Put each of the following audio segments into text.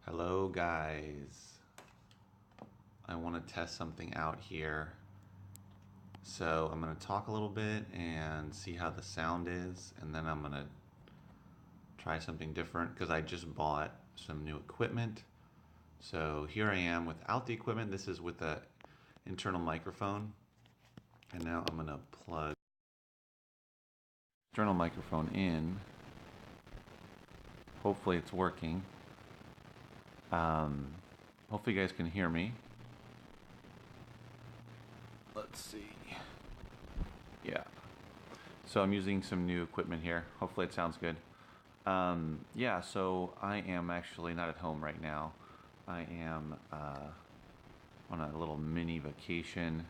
Hello guys, I want to test something out here. So I'm going to talk a little bit and see how the sound is, and then I'm going to try something different because I just bought some new equipment. So here I am without the equipment. This is with the internal microphone, and now I'm going to plug external microphone in. Hopefully it's working. Hopefully you guys can hear me. Let's see. Yeah. So I'm using some new equipment here. Hopefully it sounds good. Yeah, so I am actually not at home right now. I am on a little mini vacation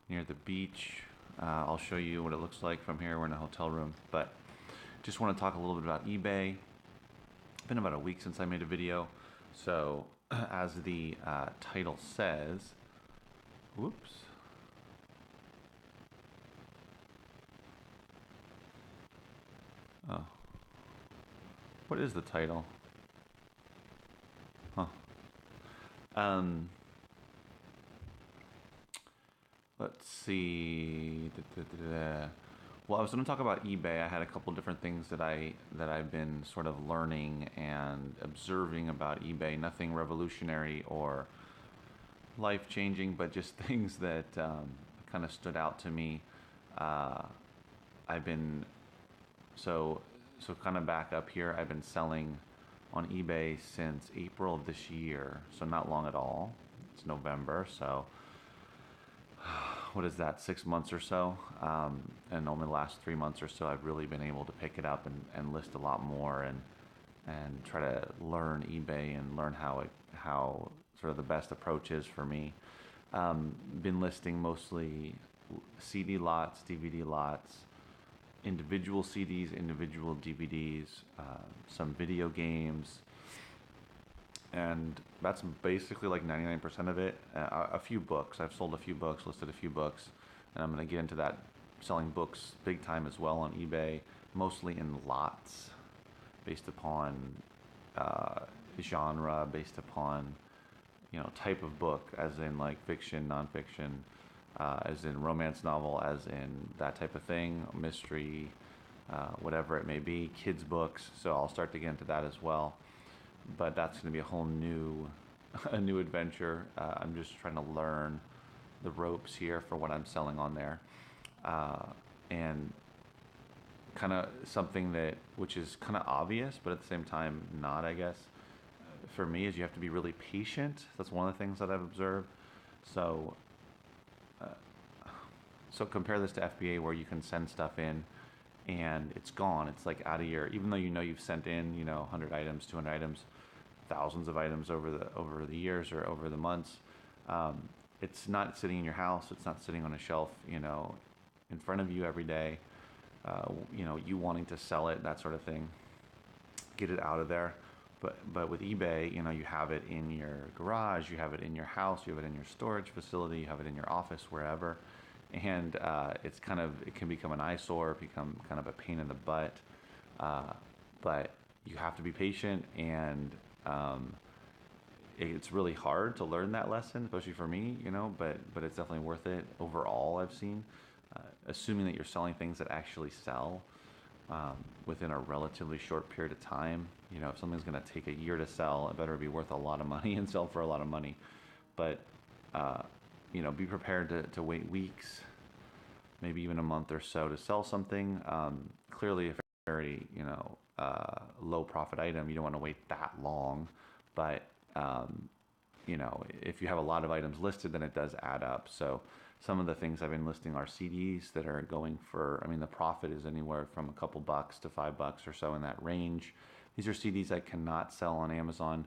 near the beach. I'll show you what it looks like from here. We're in a hotel room, but just want to talk a little bit about eBay. It's been about a week since I made a video. So as the title says, whoops. Oh. What is the title? Huh. Let's see. Well, I was going to talk about eBay. I had a couple different things that I've been sort of learning and observing about eBay. Nothing revolutionary or life-changing, but just things that kind of stood out to me. I've been so kind of back up here. I've been selling on eBay since April of this year, so not long at all. It's November, so what is that, 6 months or so? And only the last 3 months or so I've really been able to pick it up and list a lot more and try to learn eBay and learn how sort of the best approach is for me. Been listing mostly CD lots, DVD lots, individual CDs, individual DVDs, some video games, and that's basically like 99% of it. A few books. I've sold a few books, listed a few books, and I'm going to get into that, selling books big time as well on eBay, mostly in lots, based upon genre, based upon type of book, as in like fiction, nonfiction, as in romance novel, as in that type of thing, mystery, whatever it may be, kids books. So I'll start to get into that as well. But that's going to be a whole new, a new adventure. I'm just trying to learn the ropes here for what I'm selling on there, and kind of something that which is kind of obvious, but at the same time not, I guess. For me, is you have to be really patient. That's one of the things that I've observed. So so compare this to FBA, where you can send stuff in and it's gone. It's like out of your, even though you've sent in 100 items, 200 items, thousands of items over the years or over the months. It's not sitting in your house. It's not sitting on a shelf, in front of you every day. You wanting to sell it, that sort of thing. Get it out of there. But with eBay, you have it in your garage, you have it in your house, you have it in your storage facility, you have it in your office, wherever, and it can become an eyesore, become kind of a pain in the butt. But you have to be patient, and it's really hard to learn that lesson, especially for me, But it's definitely worth it overall. I've seen, assuming that you're selling things that actually sell. Within a relatively short period of time. If something's going to take a year to sell, it better be worth a lot of money and sell for a lot of money. But, be prepared to wait weeks, maybe even a month or so to sell something. Clearly, if it's a very, low profit item, you don't want to wait that long. But, if you have a lot of items listed, then it does add up. So some of the things I've been listing are CDs that are going for, the profit is anywhere from a couple bucks to $5 or so, in that range. These are CDs I cannot sell on Amazon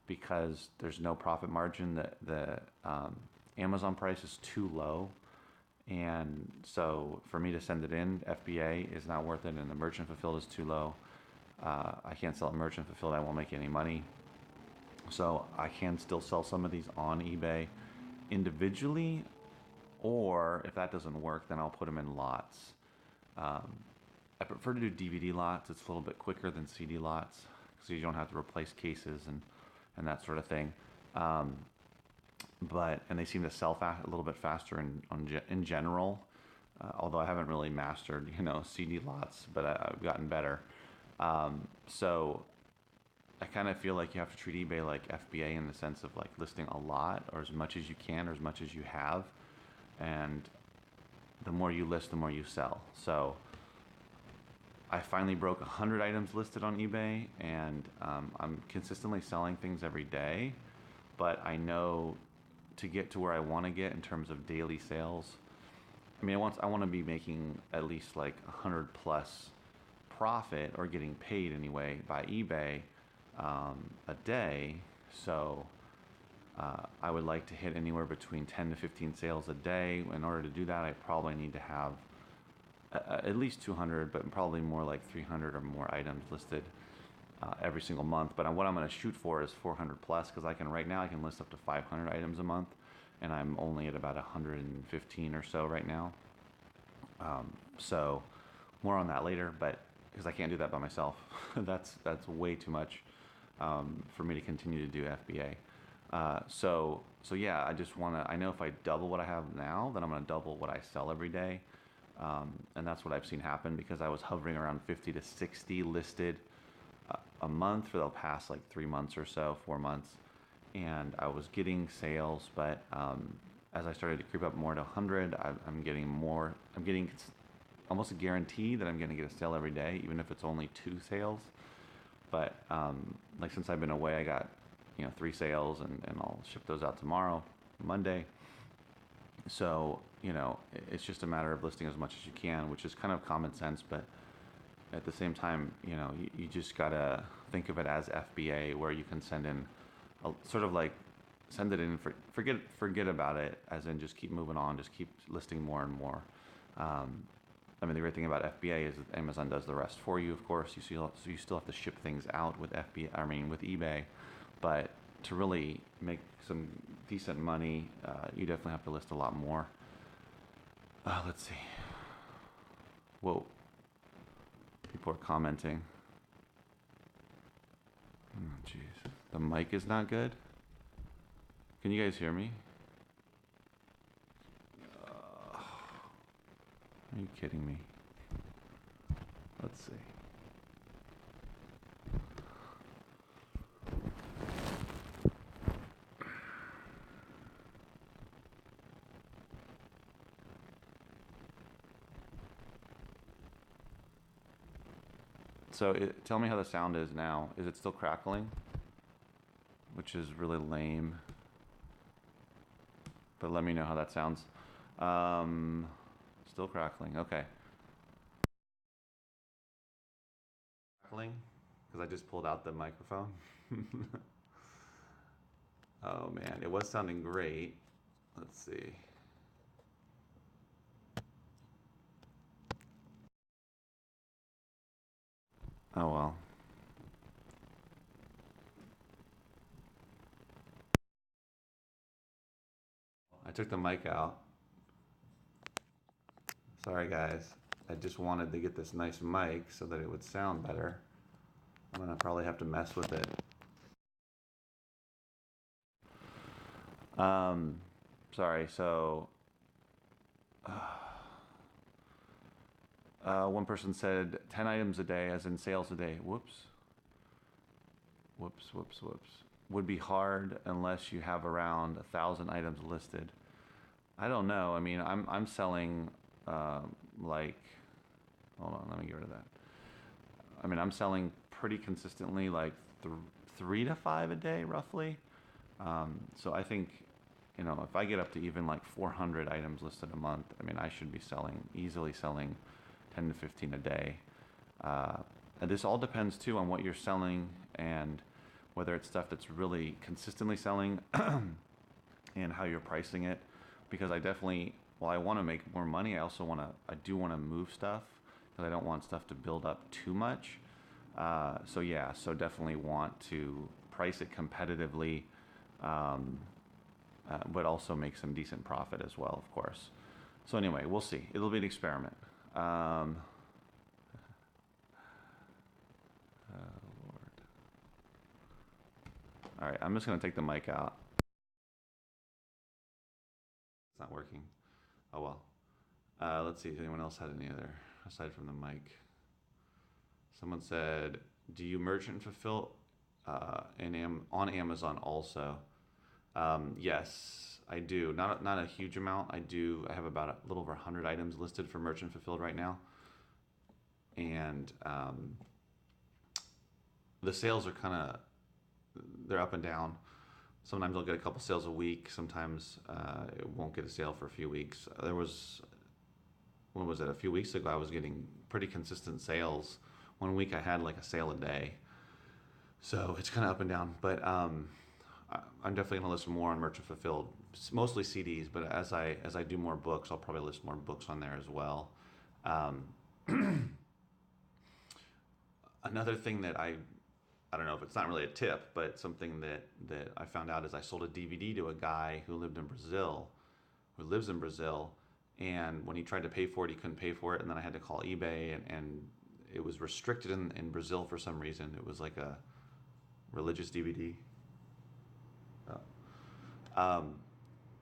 because there's no profit margin. The Amazon price is too low. And so for me to send it in, FBA is not worth it, and the merchant fulfilled is too low. I can't sell it merchant fulfilled. I won't make any money. So I can still sell some of these on eBay individually, or if that doesn't work, then I'll put them in lots. I prefer to do DVD lots. It's a little bit quicker than CD lots because you don't have to replace cases and that sort of thing. Um, and they seem to sell a little bit faster in general. Although I haven't really mastered, CD lots, but I've gotten better. So I kind of feel like you have to treat eBay like FBA in the sense of like listing a lot or as much as you can or as much as you have. And the more you list, the more you sell. So I finally broke 100 items listed on eBay, and I'm consistently selling things every day. But I know to get to where I want to get in terms of daily sales, I mean, I want to be making at least like 100 plus profit or getting paid anyway by eBay a day. So I would like to hit anywhere between 10 to 15 sales a day. In order to do that, I probably need to have at least 200, but probably more like 300 or more items listed every single month. But what I'm going to shoot for is 400 plus, because right now I can list up to 500 items a month, and I'm only at about 115 or so right now. So more on that later, but because I can't do that by myself, that's way too much for me to continue to do FBA. So yeah, I know if I double what I have now, then I'm going to double what I sell every day. And that's what I've seen happen, because I was hovering around 50 to 60 listed a month for the past like 3 months or so, 4 months. And I was getting sales, but as I started to creep up more to 100, I'm getting almost a guarantee that I'm going to get a sale every day, even if it's only 2 sales. But like since I've been away, I got 3 sales, and I'll ship those out tomorrow, Monday. So it's just a matter of listing as much as you can, which is kind of common sense, but at the same time, you just gotta think of it as FBA, where you can send in sort of like send it in, forget about it, as in just keep moving on, just keep listing more and more. I mean, the great thing about FBA is that Amazon does the rest for you, of course. So you still have to ship things out with with eBay, but to really make some decent money, you definitely have to list a lot more. Let's see. Whoa. People are commenting. Oh, jeez. The mic is not good. Can you guys hear me? Are you kidding me? Let's see. So tell me how the sound is now. Is it still crackling? Which is really lame. But let me know how that sounds. Still crackling. Okay. Crackling? Because I just pulled out the microphone. Oh man, it was sounding great. Let's see. Oh well. I took the mic out. Sorry guys. I just wanted to get this nice mic so that it would sound better. I'm gonna probably have to mess with it. Sorry, so one person said 10 items a day, as in sales a day. Whoops. Would be hard unless you have around 1,000 items listed. I don't know. I mean, I'm selling like, hold on, let me get rid of that. I mean, I'm selling pretty consistently, like 3 to 5 a day, roughly. So I think, if I get up to even like 400 items listed a month, I mean, I should be easily selling 10 to 15 a day. And this all depends too on what you're selling, and whether it's stuff that's really consistently selling and how you're pricing it. Because I definitely, while I want to make more money, I do want to move stuff, because I don't want stuff to build up too much. So definitely want to price it competitively, but also make some decent profit as well, of course. So anyway, we'll see. It'll be an experiment. Lord. All right, I'm just gonna take the mic out. It's not working. Oh well. Let's see if anyone else had any other aside from the mic. Someone said, "Do you merchant fulfill on Amazon also?" Yes, I do. Not a huge amount. I do. I have about a little over 100 items listed for merchant fulfilled right now, and the sales are they're up and down. Sometimes I'll get a couple sales a week. Sometimes it won't get a sale for a few weeks. There was, when was it? A few weeks ago, I was getting pretty consistent sales. One week I had like a sale a day. So it's kind of up and down. But I'm definitely going to list more on Merchant Fulfilled, mostly CDs. But as I do more books, I'll probably list more books on there as well. Another thing that I don't know if it's not really a tip, but something that I found out is I sold a DVD to a guy who lives in Brazil, and when he tried to pay for it, he couldn't pay for it, and then I had to call eBay, and it was restricted in Brazil for some reason. It was like a religious DVD.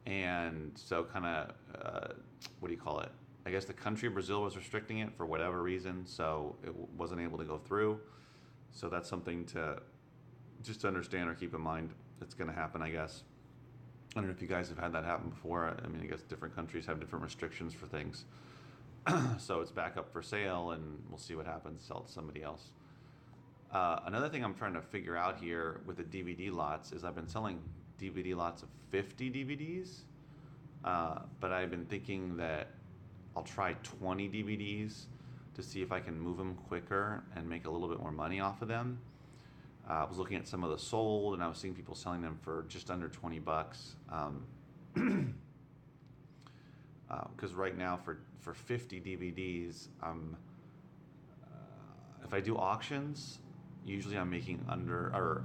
And so what do you call it? I guess the country of Brazil was restricting it for whatever reason, so it wasn't able to go through. So that's something to just understand or keep in mind. It's going to happen, I guess. I don't know if you guys have had that happen before. I mean, I guess different countries have different restrictions for things. So it's back up for sale, and we'll see what happens. Sell it to somebody else. Another thing I'm trying to figure out here with the DVD lots is I've been selling DVD lots of 50 DVDs, but I've been thinking that I'll try 20 DVDs to see if I can move them quicker and make a little bit more money off of them. I was looking at some of the sold, and I was seeing people selling them for just under 20 bucks. Because right now for 50 DVDs, if I do auctions, usually I'm making or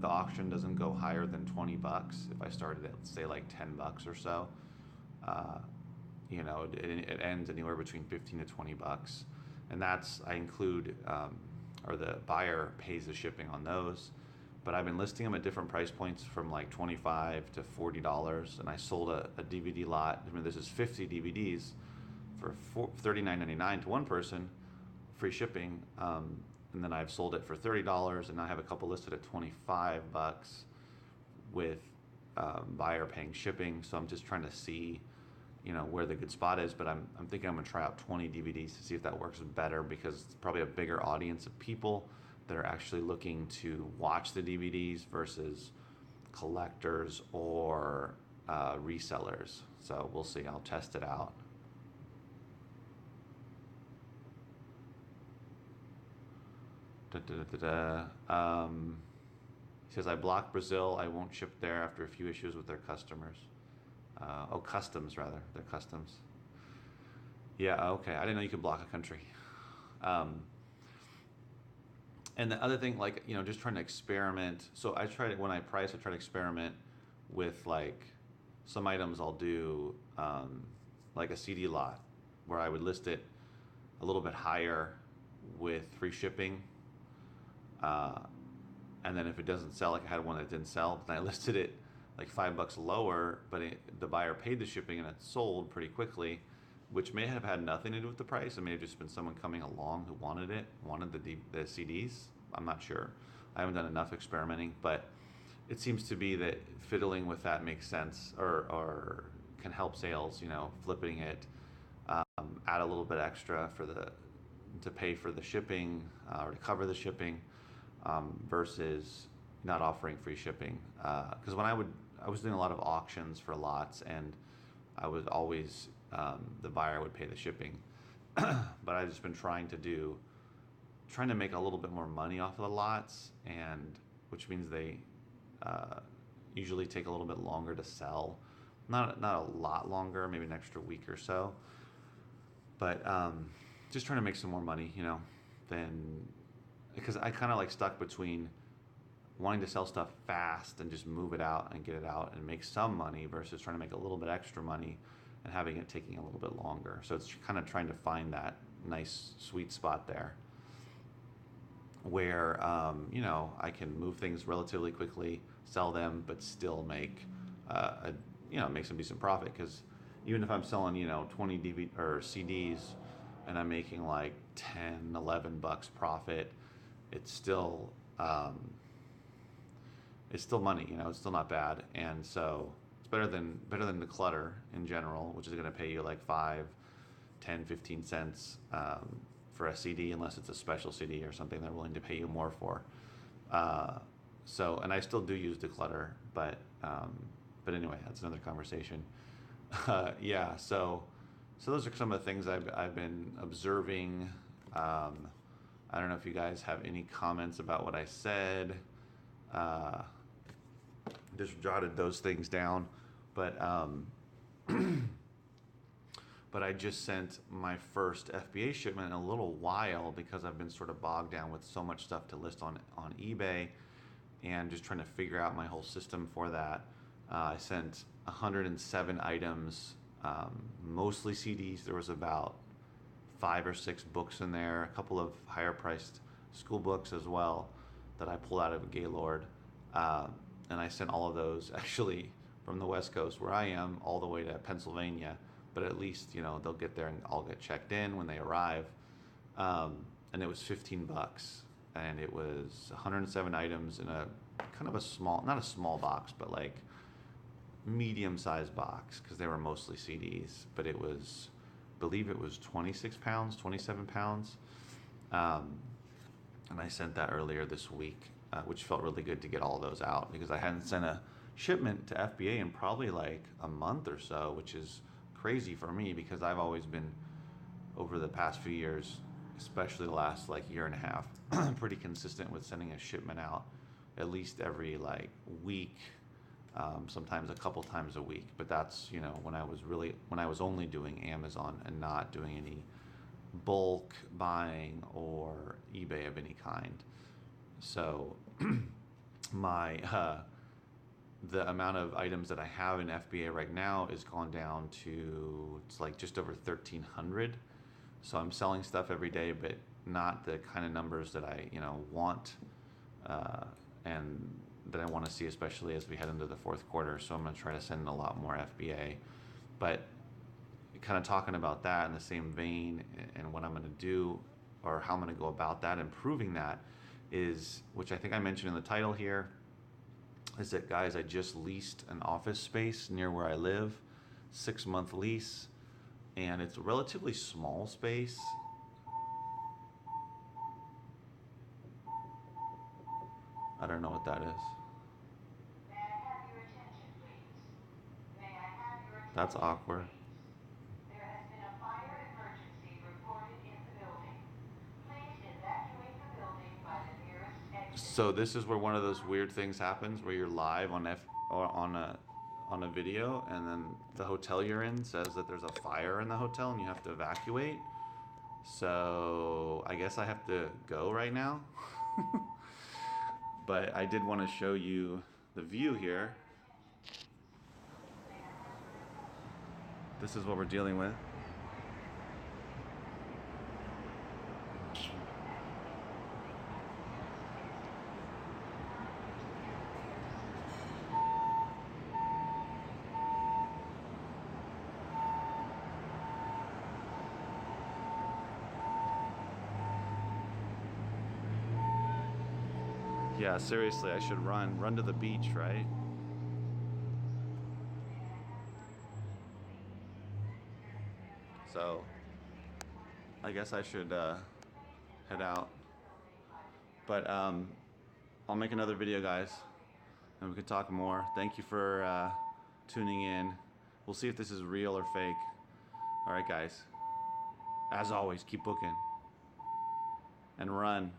the auction doesn't go higher than 20 bucks. If I started at, say, like 10 bucks or so, it ends anywhere between 15 to 20 bucks. And I include, or the buyer pays the shipping on those. But I've been listing them at different price points from like $25 to $40. And I sold a DVD lot. I mean, this is 50 DVDs for $39.99 to one person, free shipping. And then I've sold it for $30, and I have a couple listed at 25 bucks with buyer paying shipping. So I'm just trying to see, where the good spot is. But I'm thinking I'm gonna try out 20 DVDs to see if that works better, because it's probably a bigger audience of people that are actually looking to watch the DVDs versus collectors or resellers. So we'll see. I'll test it out. He says, I blocked Brazil. I won't ship there after a few issues with their customers. Customs rather. Their customs. Yeah, okay. I didn't know you could block a country. And the other thing, just trying to experiment. So I try to, when I price, I try to experiment with some items I'll do, like a CD lot, where I would list it a little bit higher with free shipping. And then if it doesn't sell, I had one that didn't sell, then I listed it like $5 lower, but the buyer paid the shipping and it sold pretty quickly, which may have had nothing to do with the price. It may have just been someone coming along who wanted the CDs. I'm not sure. I haven't done enough experimenting, but it seems to be that fiddling with that makes sense, or can help sales. Flipping it, add a little bit extra to pay for the shipping, or to cover the shipping, versus not offering free shipping. Because when I was doing a lot of auctions for lots, and I was always, the buyer would pay the shipping. But I've just been trying to make a little bit more money off of the lots, and which means they usually take a little bit longer to sell. Not a lot longer, maybe an extra week or so. But just trying to make some more money, because I kind of stuck between wanting to sell stuff fast and just move it out and get it out and make some money, versus trying to make a little bit extra money and having it taking a little bit longer. So it's kind of trying to find that nice sweet spot there. where you know, I can move things relatively quickly, sell them, but still make you know, make some decent profit. Because even if I'm selling, you know, 20 DVD or CDs, and I'm making like 10, 11 bucks profit, it's still um, it's still money. You know, it's still not bad, and so it's better than the clutter in general, which is going to pay you like 5, 10, 15 cents for a CD, unless it's a special CD or something they're willing to pay you more for. Uh, so, and I still do use declutter, but anyway, that's another conversation. Yeah, so those are some of the things I've been observing. I don't know if you guys have any comments about what I said. Uh, just jotted those things down, but but I just sent my first FBA shipment in a little while because I've been sort of bogged down with so much stuff to list on eBay, and just trying to figure out my whole system for that. I sent 107 items, mostly CDs. There was about 5 or 6 books in there, a couple of higher priced school books as well that I pulled out of Gaylord. And I sent all of those actually from the West Coast where I am all the way to Pennsylvania. But at least, you know, they'll get there and I'll get checked in when they arrive. And it was 15 bucks. And it was 107 items in a kind of a small, not a small box, but like medium sized box, because they were mostly CDs. But it was, I believe it was 26 pounds, 27 pounds. And I sent that earlier this week, which felt really good to get all those out, because I hadn't sent a shipment to FBA in probably like a month or so, which is crazy for me because I've always been, over the past few years, especially the last like year and a half, pretty consistent with sending a shipment out at least every like week, sometimes a couple times a week. But that's, you know, when I was only doing Amazon and not doing any bulk buying or eBay of any kind. So my the amount of items that I have in FBA right now is gone down to, it's like just over 1,300. So I'm selling stuff every day, but not the kind of numbers that I, you know, want, and that I want to see, especially as we head into the fourth quarter. So I'm going to try to send a lot more FBA. But kind of talking about that in the same vein, and what I'm going to do, or how I'm going to go about that, improving that, is, which I think I mentioned in the title here, is that, guys, I just leased an office space near where I live, 6-month lease, and it's a relatively small space. I don't know what that is. May I have your attention, please? May I have your attention, That's awkward. please? There has been a fire emergency reported in the building. Please evacuate the building by the nearest exit. So this is where one of those weird things happens, where you're live on or on a video, and then the hotel you're in says that there's a fire in the hotel and you have to evacuate. So I guess I have to go right now. But I did want to show you the view here. This is what we're dealing with. Yeah, seriously, I should run to the beach, right? So I guess I should head out. But I'll make another video, guys, and we can talk more. Thank you for tuning in. We'll see if this is real or fake. All right, guys. As always, keep booking and run.